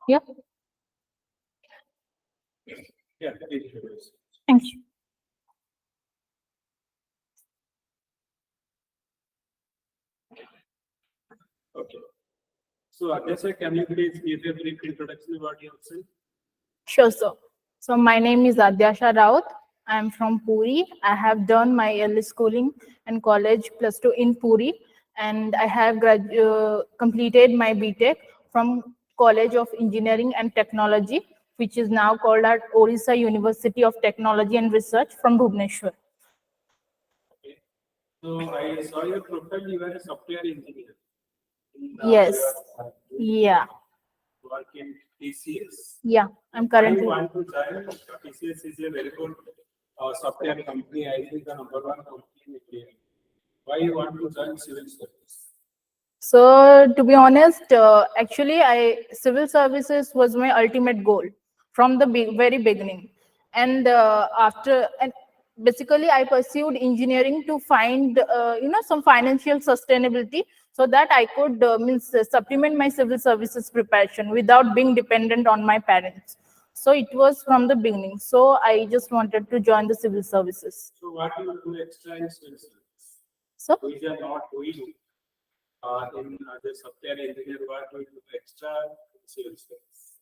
Yeah. Yeah. Thank you. Okay. So, ADYASA, can you please give a brief introduction about yourself? Sure, sir. So my name is ADYASA ROUT. I am from Puri. I have done my early schooling and college +2 in Puri, and I have completed my BTech from College of Engineering and Technology, which is now called at Odisha University of Technology and Research from Bhubaneswar. Okay. So I saw your profile. You are a software engineer. Yes. Yeah. Work in TCS. Yeah. I'm Why currently. you want to join? TCS is a very good software company. I think the number one company in India. Why you want to join civil service? So to be honest, actually, civil services was my ultimate goal from the very beginning, and basically I pursued engineering to find some financial sustainability so that I could supplement my civil services preparation without being dependent on my parents. So it was from the beginning. So I just wanted to join the civil services. So what you do extra in civil service? So We are not doing in the software engineer what we do extra in civil service.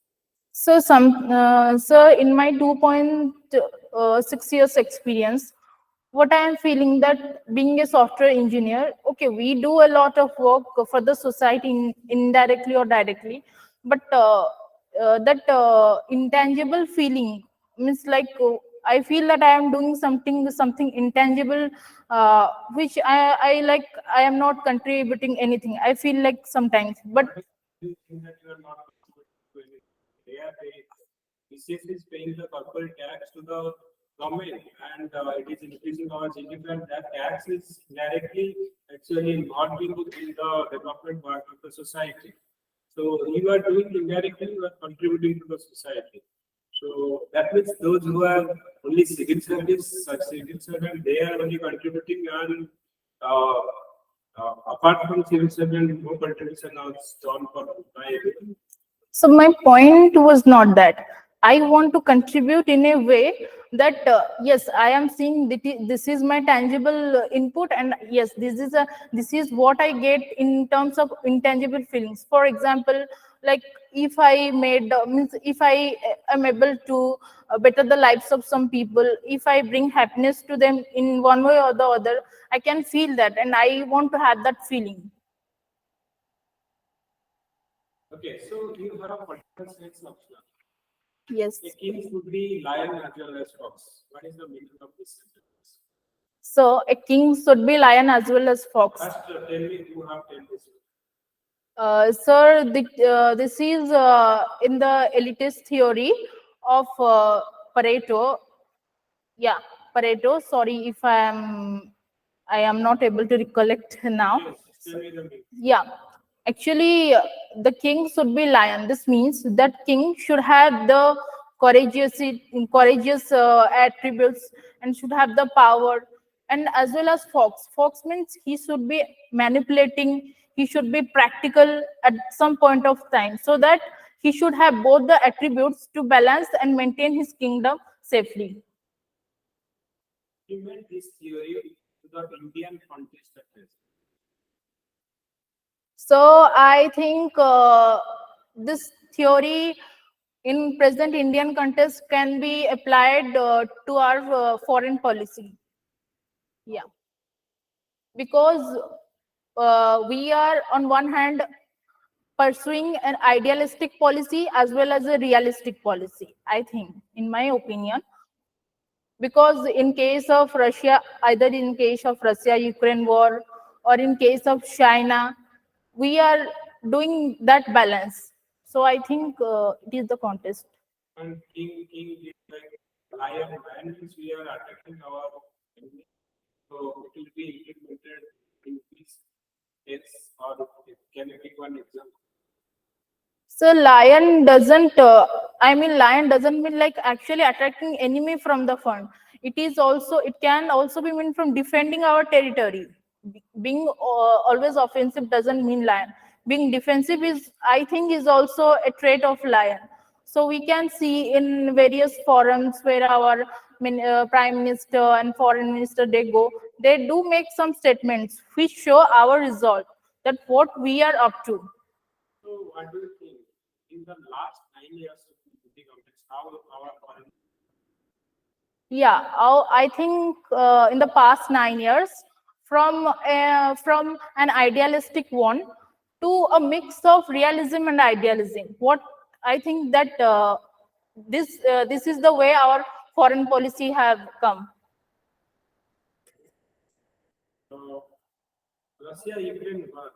So in my 2.6 years experience, what I am feeling that being a software engineer, okay, we do a lot of work for the society indirectly or directly, but that intangible feeling means like I feel that I am doing something intangible, which I like. I am not contributing anything. I feel like sometimes, but You think that you are not contributing to anything. TCS is paying the corporate tax to the government, and it is increasing our GDP, and that tax is directly actually not being in the development part of the society. So you are doing indirectly, you are contributing to the society. So that means those who are only civil service, they are only contributing, and apart from civil servant, no contribution is done for by everyone. so my point was not that. I want to contribute in a way that yes, I am seeing that this is my tangible input, and yes, this is what I get in terms of intangible feelings. For example, like if I made means if I am able to better the lives of some people, if I bring happiness to them in one way or the other, I can feel that, and I want to have that feeling. Okay, so you have political science option. Yes. A king should be lion as well as fox. What is the meaning of this sentence? So a king should be lion as well as fox. First, tell me who have told this. Sir, this is in the elitist theory of Pareto. Yeah, Pareto. Sorry if I am not able to recollect now. Yes, tell me the meaning. Yeah, actually, the king should be lion. This means that king should have the courageous attributes and should have the power, and as well as fox. Fox means he should be manipulating. He should be practical at some point of time, so that he should have both the attributes to balance and maintain his kingdom safely. He made this theory to the Indian context at present. So I think this theory in present Indian context can be applied to our foreign policy. Yeah, because we are on one hand pursuing an idealistic policy as well as a realistic policy, I think, in my opinion. Because in case of Russia, either in case of Russia-Ukraine war or in case of China, we are doing that balance. So I think it is the contest. And king is like lion. Lion means we are attacking our enemy. So it will be implemented in this case, or can you take one example? So lion doesn't mean like actually attacking enemy from the front. It can also be mean from defending our territory. Being always offensive doesn't mean lion. Being defensive is, I think, is also a trait of lion. So we can see in various forums where our prime minister and foreign minister they do make some statements which show our resolve, that what we are up to. So what do you think in the last 9 years of the government, how our foreign? Yeah, I think in the past 9 years, from an idealistic one to a mix of realism and idealism. What I think that this is the way our foreign policy have come. Russia, Ukraine war.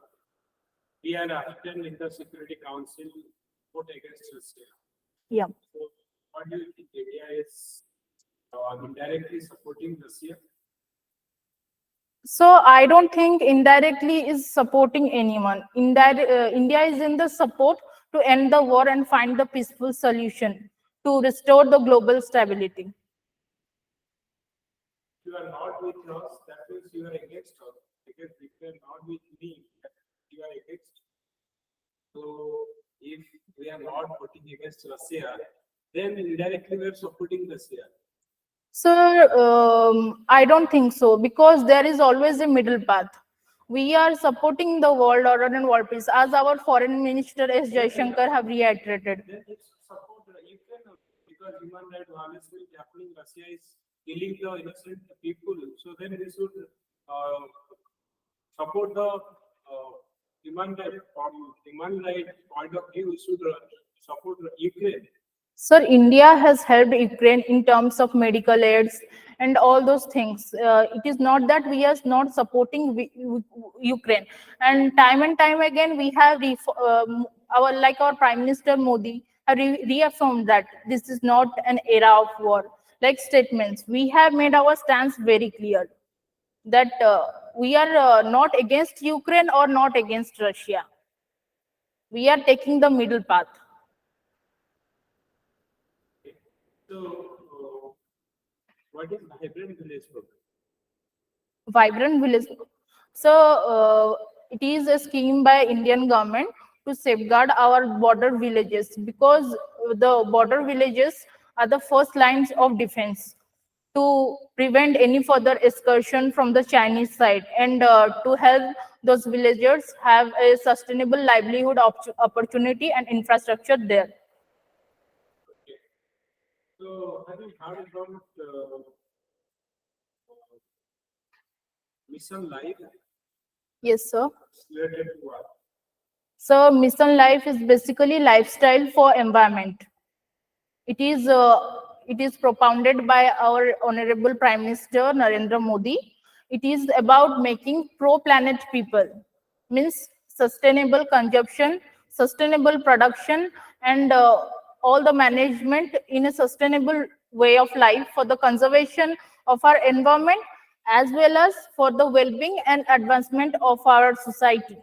We are attending in the Security Council vote against Russia. Yeah. So what do you think? India is indirectly supporting Russia? So I don't think indirectly is supporting anyone. India is in the support to end the war and find the peaceful solution to restore the global stability. You are not with us, that means you are against us. Because if you are not with me, you are against. So if we are not voting against Russia, then indirectly we are supporting Russia. So I don't think so, because there is always a middle path. We are supporting the world order and world peace, as our foreign minister S. Jaishankar have reiterated. Then it's support Ukraine, because human rights violence is happening. Russia is killing the innocent people. So then we should support the human rights. From human rights point of view, we should support Ukraine. Sir, India has helped Ukraine in terms of medical aids and all those things. It is not that we are not supporting Ukraine. And time again, we have our Prime Minister Modi have reaffirmed that this is not an era of war. Like statements, we have made our stance very clear that we are not against Ukraine or not against Russia. We are taking the middle path. So, what is vibrant village program? Vibrant village. So it is a scheme by Indian government to safeguard our border villages, because the border villages are the first lines of defense to prevent any further excursion from the Chinese side, and to help those villagers have a sustainable livelihood opportunity and infrastructure there. So, have you heard about Mission Life? Yes, sir. Related to what? So Mission Life is basically lifestyle for environment. It is propounded by our Honorable Prime Minister Narendra Modi. It is about making pro-planet people, means sustainable consumption, sustainable production, and all the management in a sustainable way of life for the conservation of our environment, as well as for the well-being and advancement of our society.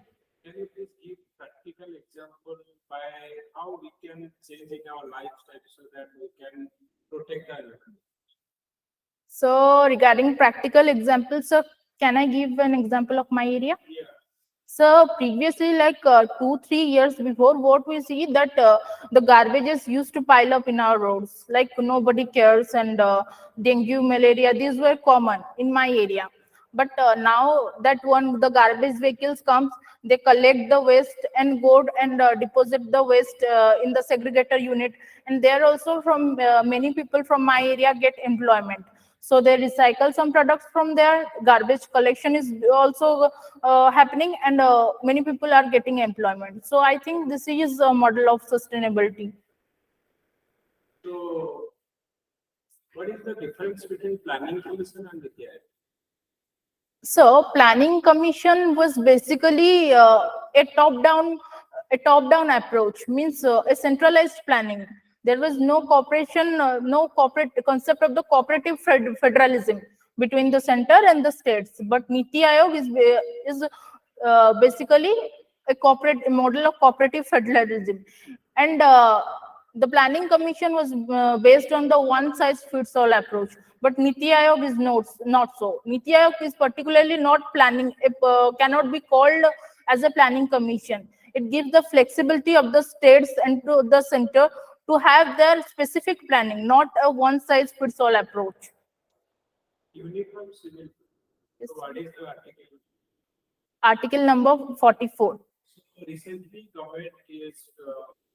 Can you please give practical example by how we can change in our lifestyle so that we can protect the environment? So regarding practical examples, so can I give an example of my area? Yeah. So previously, like 2-3 years before, what we see that the garbages used to pile up in our roads, like nobody cares, and dengue, malaria, these were common in my area. But now that the garbage vehicles comes, they collect the waste and go and deposit the waste in the segregator unit, and there also from many people from my area get employment. So they recycle some products from there. Garbage collection is also happening, and many people are getting employment. So I think this is a model of sustainability. So, what is the difference between planning commission and the care? So planning commission was basically a top-down approach, means a centralized planning. There was no cooperation, no corporate concept of the cooperative federalism between the center and the states. But Niti Aayog is basically a model of cooperative federalism, and the planning commission was based on the one size fits all approach. But Niti Aayog is not so. Niti Aayog is particularly not planning, cannot be called as a planning commission. It gives the flexibility of the states and to the center to have their specific planning, not a one-size-fits-all approach. Uniform civil. Yes. So what is the article? Article number 44. So recently, government is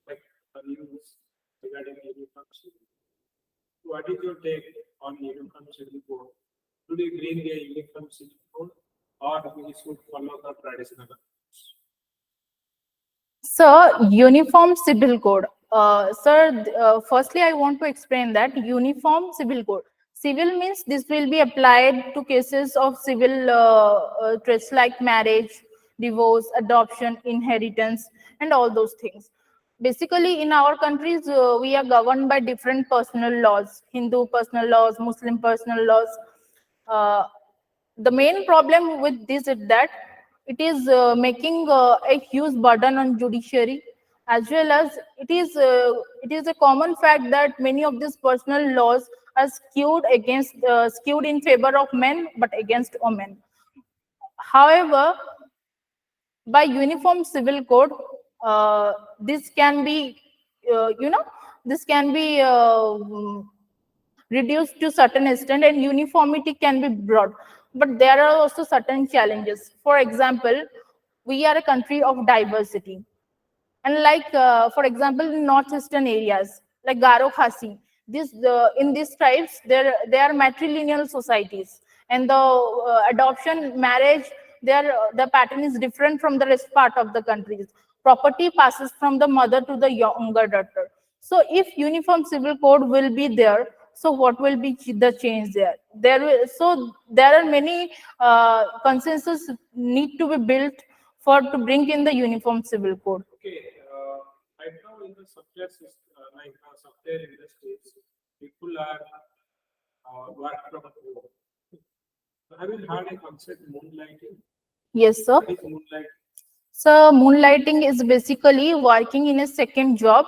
like a news regarding uniform civil. What is your take on uniform civil code? Should we bring a uniform civil code, or we should follow the traditional approach? So, uniform civil code. Sir, firstly, I want to explain that uniform civil code. Civil means this will be applied to cases of civil traits like marriage, divorce, adoption, inheritance, and all those things. Basically, in our countries, we are governed by different personal laws, Hindu personal laws, Muslim personal laws. Uh, the main problem with this is that it is making a huge burden on judiciary, as well as it is a common fact that many of these personal laws are skewed in favor of men but against women. However, by uniform civil code, this can be this can be reduced to certain extent and uniformity can be brought, but there are also certain challenges. For example, we are a country of diversity, and like for example in northeastern areas like Garo Khasi, in these tribes there are matrilineal societies, and the adoption marriage there the pattern is different from the rest part of the countries. Property passes from the mother to the younger daughter. So if uniform civil code will be there, so what will be the change there? So there are many consensus need to be built for to bring in the uniform civil code. Okay, right now in the software system, like software industries, people are work from home. So have you heard a concept moonlighting? Yes, sir. What is moonlighting? So moonlighting is basically working in a second job,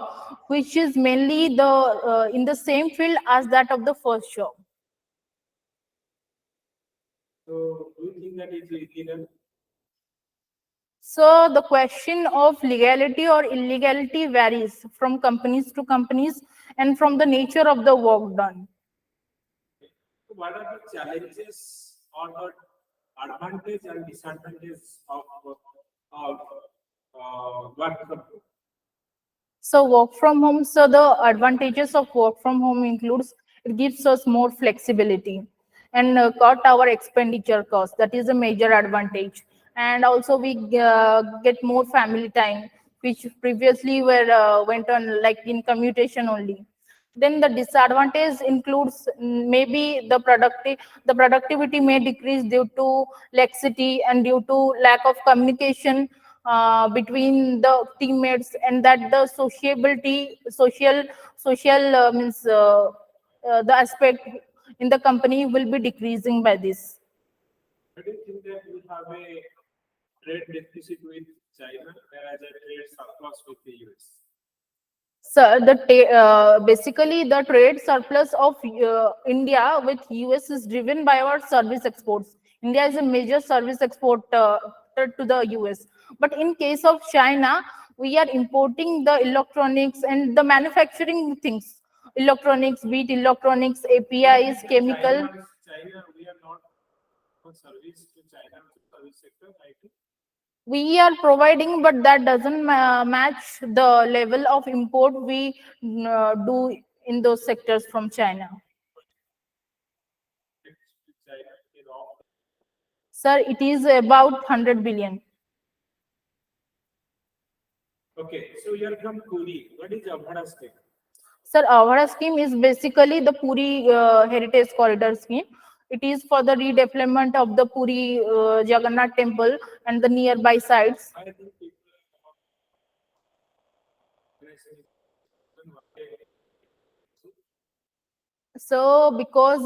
which is mainly the in the same field as that of the first job. So do you think that is illegal? So the question of legality or illegality varies from companies to companies and from the nature of the work done. So what are the challenges or the advantage and disadvantages of work from home? So work from home, so the advantages of work from home includes it gives us more flexibility and cut our expenditure cost. That is a major advantage. And also we get more family time, which previously were went on like in commutation only. Then the disadvantage includes maybe the productivity may decrease due to laxity and due to lack of communication between the teammates, and that the sociability, social means the aspect in the company will be decreasing by this. I do think that we have a trade deficit with China, whereas a trade surplus with the US. So basically the trade surplus of India with US is driven by our service exports. India is a major service exporter to the US. But in case of China, we are importing the electronics and the manufacturing things. Electronics, be it electronics, APIs, chemical. China, we are not on service to China service sector, I think. We are providing, but that doesn't match the level of import we do in those sectors from China. Sir, it is about 100 billion. Okay, so you are from Puri. What is Avhada scheme? Sir, Avhada scheme is basically the Puri Heritage Corridor scheme. It is for the redevelopment of the Puri Jagannath temple and the nearby sites. I think people So, because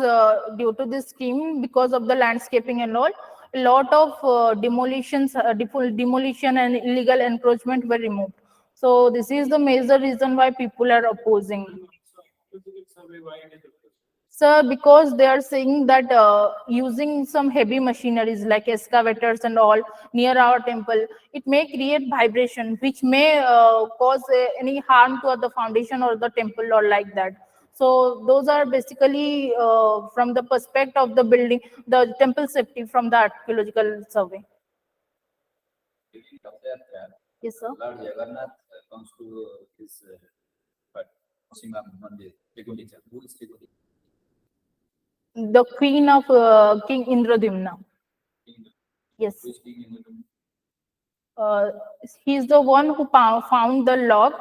due to this scheme, because of the landscaping and all, a lot of demolition and illegal encroachment were removed. So, this is the major reason why people are opposing. Sir, because they are saying that using some heavy machineries like excavators and all near our temple, it may create vibration, which may cause any harm to the foundation or the temple or like that. So those are basically from the perspective of the building, the temple safety from the archaeological survey. Yes, sir. Lord Jagannath comes to his Sima Mandir, Trigundija. Who is Trigundija? The queen of King Indradimna. Yes. Who is King Indradumna? He is the one who found the log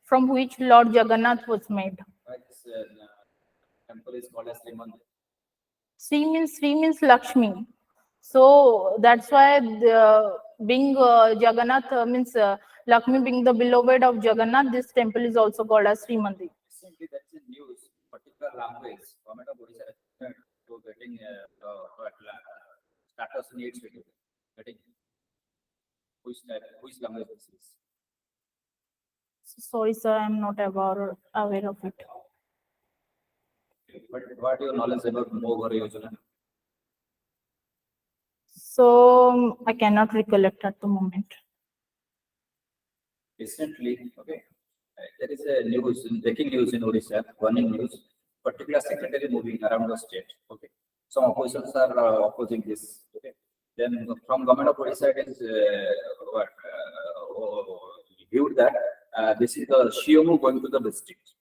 from which Lord Jagannath was made. Why this temple is called as Mandir? Sri means Lakshmi. So that's why being Jagannath means Lakshmi being the beloved of Jagannath, this temple is also called as Sri Mandir. Recently, that's in news. Particular language, government of Odisha to getting status needs getting which language this is. Sorry, sir, I'm not aware of it. But what your knowledge about Moghar Yojana? So I cannot recollect at the moment. Recently, okay, there is a news, breaking news in Odisha, warning news, particular secretary moving around the state. Okay, some oppositions are opposing this. Okay, then from government of Odisha, it is viewed that this is the Shiomu going to the district.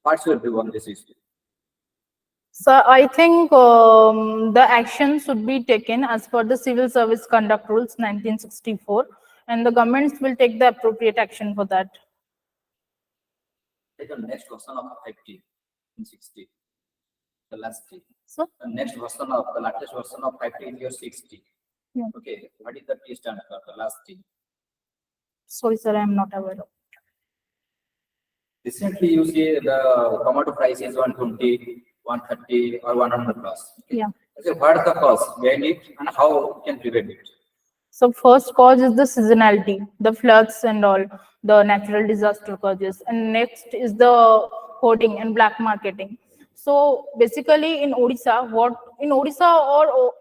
What's your view on this issue? So I think the action should be taken as per the Civil Service Conduct Rules 1964, and the governments will take the appropriate action for that. Take the next version of 50 in 60, the last thing. So The next version of the latest version of 50 in your 60. yeah. Okay, what is the T stand for the last thing? Sorry, sir, I am not aware of. Recently, you see the tomato price is 120, 130, or 100 plus. Yeah. So, what is the cause behind it and how we can prevent it? So first cause is the seasonality, the floods and all, the natural disaster causes. And next is the hoarding and black marketing. So basically in Odisha or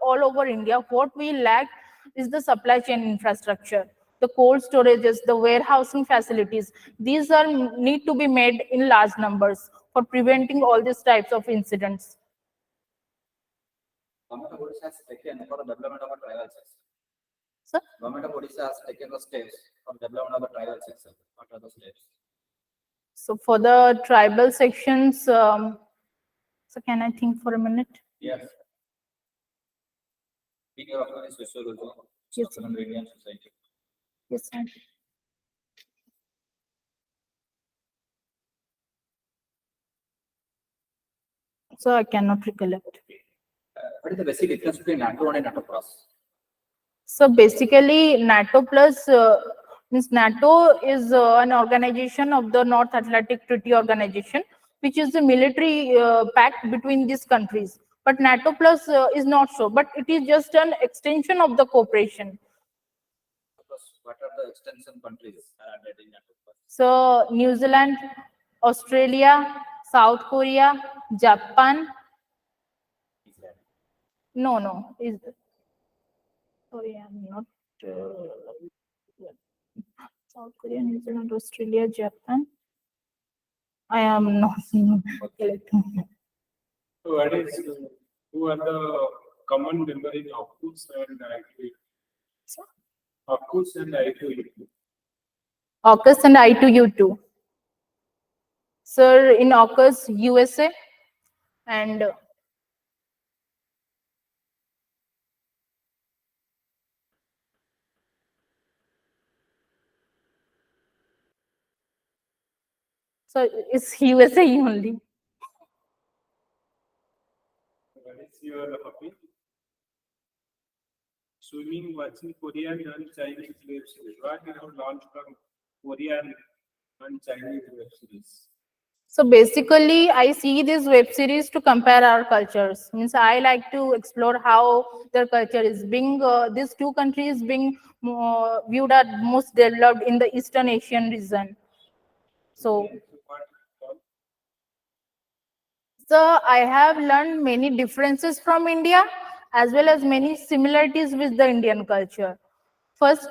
all over India, what we lack is the supply chain infrastructure, the cold storages, the warehousing facilities. These are need to be made in large numbers for preventing all these types of incidents. Government of Odisha has taken for the development of a tribal section. Sir? Government of Odisha has taken the steps for development of a tribal section. What are the steps? So for the tribal sections, so can I think for a minute? Yes. Being a worker in sociology, Yes, social and Indian society. Yes, sir. So I cannot recollect. What is the basic difference between NATO and NATO plus? So basically, NATO plus means NATO is an organization of the North Atlantic Treaty Organization, which is the military pact between these countries. But NATO plus is not so, but it is just an extension of the cooperation. What are the extension countries added in NATO plus? So New Zealand, Australia, South Korea, Japan. Israel. No, is sorry, I'm not. South Korea, New Zealand, Australia, Japan. I am not. So what is who are the common member in AUKUS and I2? AUKUS and I2. AUKUS and I2U2. Sir, in AUKUS, USA and so it's USA only. What is your hobby? Swimming, watching Korean and Chinese web series. What you have launched from Korean and Chinese web series? So basically, I see this web series to compare our cultures. Means I like to explore how their culture is being. These two countries being viewed as most developed in the Eastern Asian region. So So I have learned many differences from India as well as many similarities with the Indian culture. First,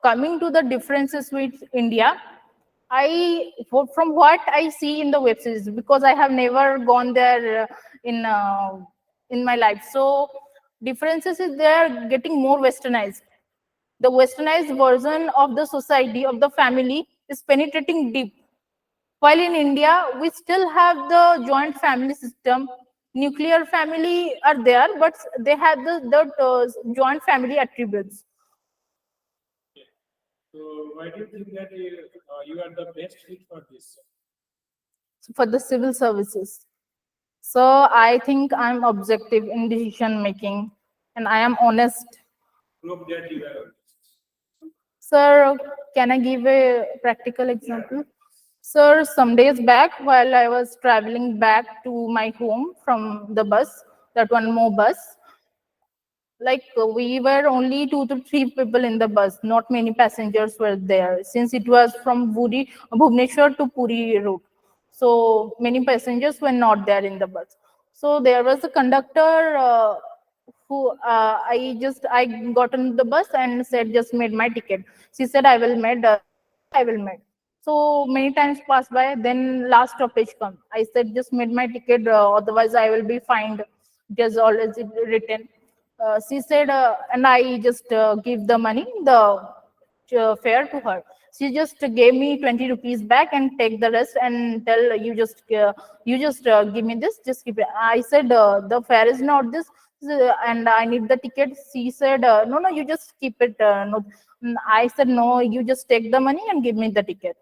coming to the differences with India, from what I see in the web series, because I have never gone there in my life. So differences is they are getting more westernized. The westernized version of the society of the family is penetrating deep. While in India, we still have the joint family system. Nuclear family are there, but they have the joint family attributes. So why do you think that you are the best fit for this? For the civil services. So I think I'm objective in decision making and I am honest. Prove that you are. Sir, can I give a practical example? Sir, some days back while I was traveling back to my home from the bus, that one more bus, like we were only 2 to 3 people in the bus, not many passengers were there since it was from Bhubaneswar to Puri route. So many passengers were not there in the bus. So there was a conductor who I got on the bus and said just made my ticket. She said I will made. I will made. So many times passed by. Then last stoppage come. I said just made my ticket. Otherwise I will be fined. Just always written. She said, and I just give the money, the fare to her. She just gave me 20 rupees back and take the rest and tell you just give me this, just keep it. I said the fare is not this, and I need the ticket. She said no, you just keep it. No. I said no, you just take the money and give me the ticket.